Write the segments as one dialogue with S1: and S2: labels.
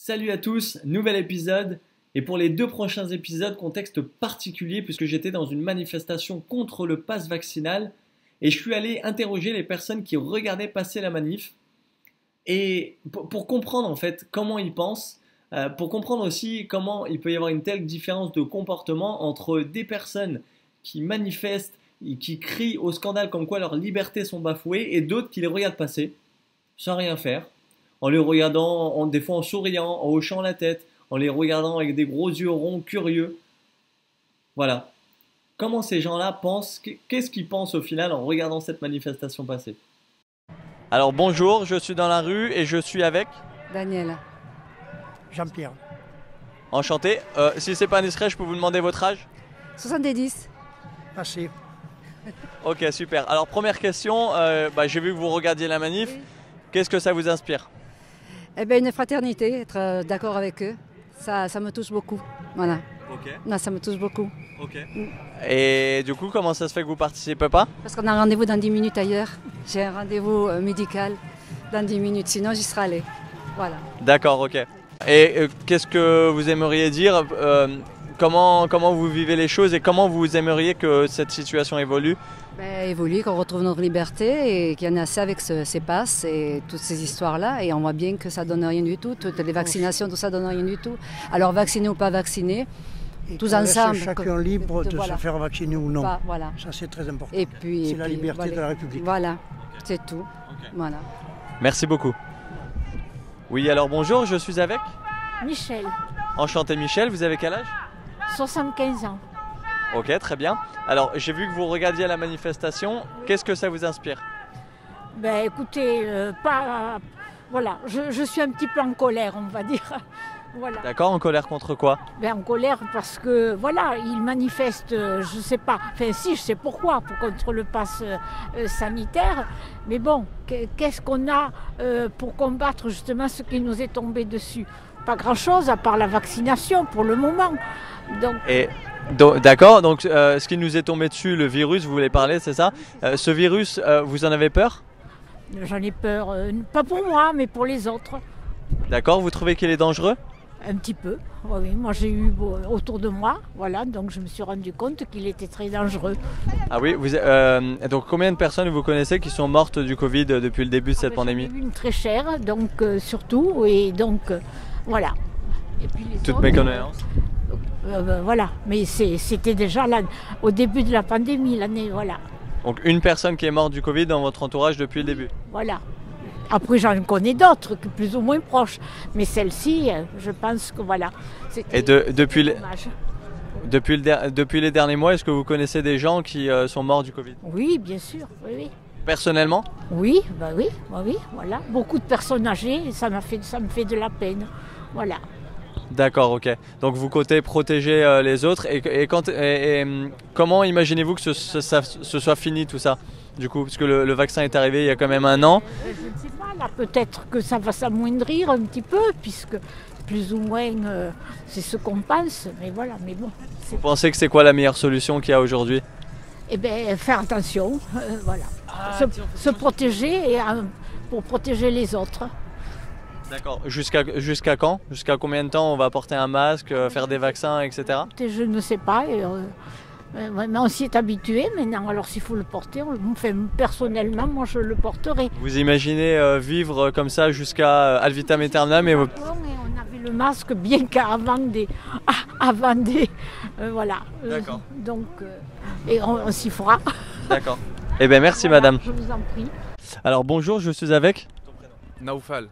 S1: Salut à tous, nouvel épisode. Et pour les 2 prochains épisodes, contexte particulier puisque j'étais dans une manifestation contre le pass vaccinal et je suis allé interroger les personnes qui regardaient passer la manif et pour comprendre en fait comment ils pensent, pour comprendre aussi comment il peut y avoir une telle différence de comportement entre des personnes qui manifestent et qui crient au scandale comme quoi leurs libertés sont bafouées et d'autres qui les regardent passer sans rien faire, en les regardant des fois en souriant, en hochant la tête, en les regardant avec des gros yeux ronds, curieux. Voilà. Comment ces gens-là pensent, qu'est-ce qu'ils pensent au final en regardant cette manifestation passer? Alors bonjour, je suis dans la rue et je suis avec
S2: Daniel.
S3: Jean-Pierre.
S1: Enchanté. Si c'est pas indiscret, je peux vous demander votre âge?
S2: 70.
S3: Assez.
S1: Ok, super. Alors première question, j'ai vu que vous regardiez la manif.
S2: Oui.
S1: Qu'est-ce que ça vous inspire?
S2: Eh bien, une fraternité, être d'accord avec eux, ça me touche beaucoup. Voilà.
S1: Ok.
S2: Non, ça me touche beaucoup.
S1: Ok. Et du coup, comment ça se fait que vous participez pas?
S2: Parce qu'on a un rendez-vous dans 10 minutes ailleurs. J'ai un rendez-vous médical dans 10 minutes, sinon j'y serais allée. Voilà.
S1: D'accord, ok. Et qu'est-ce que vous aimeriez dire comment vous vivez les choses et comment vous aimeriez que cette situation évolue?
S2: Évoluer, qu'on retrouve notre liberté et qu'il y en a assez avec ces passes et toutes ces histoires-là. Et on voit bien que ça donne rien du tout. Toutes les vaccinations, tout ça donne rien du tout. Alors vacciné ou pas vacciné,
S3: Et
S2: tous
S3: qu'on laisse
S2: ensemble.
S3: chacun libre de
S2: voilà.
S3: se faire vacciner ou non.
S2: Voilà.
S3: Ça, c'est très important.
S2: Et puis,
S3: C'est la liberté
S2: voilà.
S3: de la République.
S2: Voilà, c'est tout.
S1: Ok.
S2: Voilà.
S1: Merci beaucoup. Oui, alors bonjour, je suis avec
S4: Michel,
S1: Enchanté Michel, vous avez quel âge?
S4: 75 ans.
S1: Ok, très bien. Alors, j'ai vu que vous regardiez la manifestation. Qu'est-ce que ça vous inspire?
S4: Écoutez, voilà, je suis un petit peu en colère, on va dire. Voilà.
S1: D'accord, en colère contre quoi?
S4: En colère parce que, voilà, ils manifestent, je sais pas, enfin si, je sais pourquoi, contre le pass sanitaire. Mais bon, qu'est-ce qu'on a pour combattre justement ce qui nous est tombé dessus? Pas grand-chose à part la vaccination pour le moment. Donc,
S1: D'accord, donc ce qui nous est tombé dessus, le virus, vous voulez parler, c'est ça? Ce virus, vous en avez peur?
S4: j'en ai peur, pas pour moi, mais pour les autres.
S1: D'accord, vous trouvez qu'il est dangereux?
S4: Un petit peu, oui. Moi j'ai eu autour de moi, voilà, donc je me suis rendu compte qu'il était très dangereux.
S1: Ah oui, donc combien de personnes vous connaissez qui sont mortes du Covid depuis le début de cette pandémie?
S4: J'en ai eu une très chère, donc surtout, et donc voilà. Et puis les
S1: Toutes
S4: autres,
S1: mes condoléances.
S4: voilà, mais c'était déjà là, au début de la pandémie, l'année, voilà.
S1: Donc une personne qui est morte du Covid dans votre entourage depuis le début?
S4: Voilà. Après j'en connais d'autres, plus ou moins proches, mais celle-ci, je pense que voilà.
S1: Et depuis
S4: dommage.
S1: depuis les derniers mois, est-ce que vous connaissez des gens qui sont morts du Covid?
S4: Oui, bien sûr, oui.
S1: Personnellement?
S4: Oui, oui, voilà. Beaucoup de personnes âgées, et ça me fait de la peine. Voilà.
S1: D'accord, ok. Donc vous comptez protéger les autres et comment imaginez-vous que ça soit fini tout ça? Du coup, parce que le vaccin est arrivé il y a quand même un an.
S4: Je ne sais pas, là peut-être que ça va s'amoindrir un petit peu, puisque plus ou moins c'est ce qu'on pense, mais voilà, mais bon.
S1: Vous pensez que c'est quoi la meilleure solution qu'il y a aujourd'hui?
S4: Eh bien, faire attention, voilà. Se protéger pour protéger les autres.
S1: D'accord. Jusqu'à quand? Jusqu'à combien de temps on va porter un masque, faire des vaccins, etc.
S4: Et je ne sais pas. Mais on s'y est habitué maintenant, alors s'il faut le porter, personnellement, moi je le porterai.
S1: Vous imaginez vivre comme ça jusqu'à ad vitam aeternam
S4: On avait le masque bien qu'avant voilà.
S1: D'accord.
S4: Donc, et on s'y fera.
S1: D'accord. Eh bien merci
S4: Voilà,
S1: madame.
S4: Je vous en prie.
S1: Alors bonjour, je suis avec.
S5: Naoufal,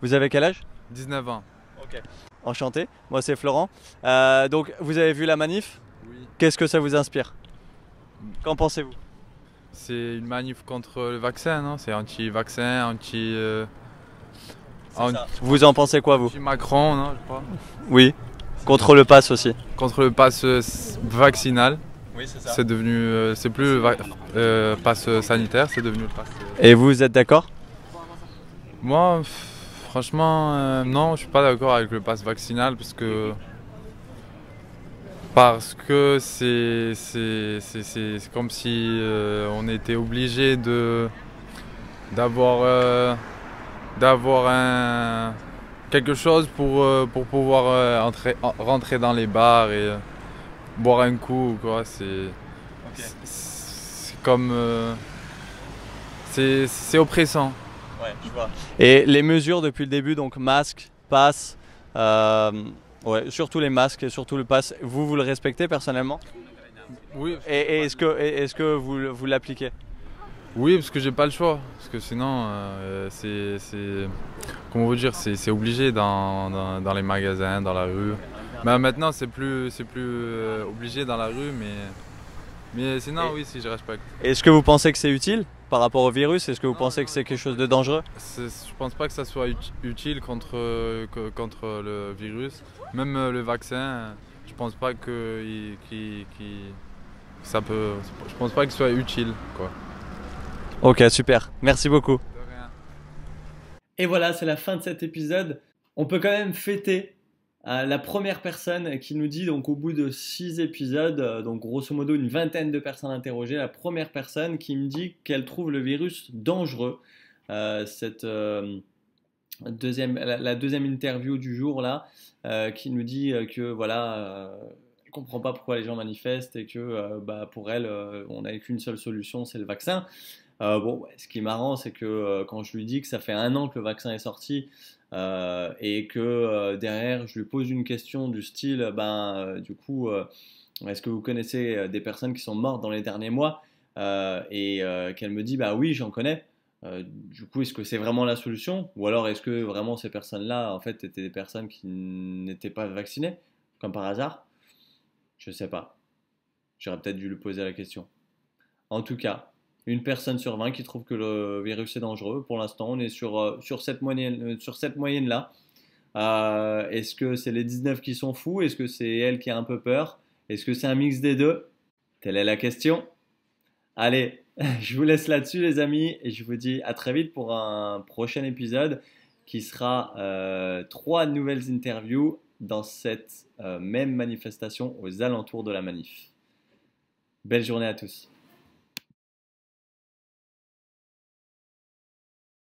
S1: Vous avez quel âge?
S5: 19 ans.
S1: Ok. Enchanté, moi c'est Florent. Donc vous avez vu la manif?
S5: Oui.
S1: Qu'est-ce que ça vous inspire? Qu'en pensez-vous?
S5: C'est une manif contre le vaccin, non? C'est anti-vaccin,
S1: Vous en pensez quoi vous?
S5: anti-Macron, non, je crois.
S1: Oui. Contre le pass aussi.
S5: Contre le pass vaccinal.
S1: Oui, c'est
S5: C'est devenu, c'est plus le pass sanitaire, c'est devenu le pass.
S1: Et vous êtes d'accord?
S5: Moi, franchement, non, je suis pas d'accord avec le pass vaccinal parce que c'est comme si on était obligé d'avoir quelque chose pour pouvoir rentrer dans les bars et boire un coup ou quoi. C'est comme... c'est oppressant.
S1: Ouais, je vois. Et les mesures depuis le début, donc masque, passe, ouais, surtout les masques et surtout le passe, vous le respectez personnellement?
S5: Oui.
S1: Et est-ce que vous l'appliquez?
S5: Oui, parce que j'ai pas le choix. Parce que sinon, comment vous dire, c'est obligé dans les magasins, dans la rue. Mais maintenant, c'est plus obligé dans la rue, mais sinon, oui, si je respecte.
S1: Est-ce que vous pensez que c'est utile par rapport au virus? Est-ce que vous pensez que c'est quelque chose de dangereux?
S5: Je pense pas que ça soit utile contre le virus. Même le vaccin, je pense pas que ça peut. Je pense pas qu'il soit utile, quoi.
S1: Ok, super. Merci beaucoup.
S5: De rien.
S1: Et voilà, c'est la fin de cet épisode. On peut quand même fêter la première personne qui nous dit, donc au bout de 6 épisodes, donc grosso modo une vingtaine de personnes interrogées, la première personne qui me dit qu'elle trouve le virus dangereux. La deuxième interview du jour là, qui nous dit que voilà, elle comprend pas pourquoi les gens manifestent et que pour elle, on n'a qu'une seule solution, c'est le vaccin. Bon, ce qui est marrant, c'est que quand je lui dis que ça fait 1 an que le vaccin est sorti et que derrière je lui pose une question du style, du coup, est-ce que vous connaissez des personnes qui sont mortes dans les derniers mois et qu'elle me dit, bah oui, j'en connais. Du coup, est-ce que c'est vraiment la solution? Ou alors est-ce que vraiment ces personnes-là, en fait, étaient des personnes qui n'étaient pas vaccinées, comme par hasard? Je sais pas. J'aurais peut-être dû lui poser la question. En tout cas, une personne sur 20 qui trouve que le virus est dangereux. Pour l'instant, on est sur cette moyenne-là. Est-ce que c'est les 19 qui sont fous? Est-ce que c'est elle qui a un peu peur? Est-ce que c'est un mix des deux? Telle est la question. Allez, je vous laisse là-dessus les amis et je vous dis à très vite pour un prochain épisode qui sera 3 nouvelles interviews dans cette même manifestation aux alentours de la manif. Belle journée à tous.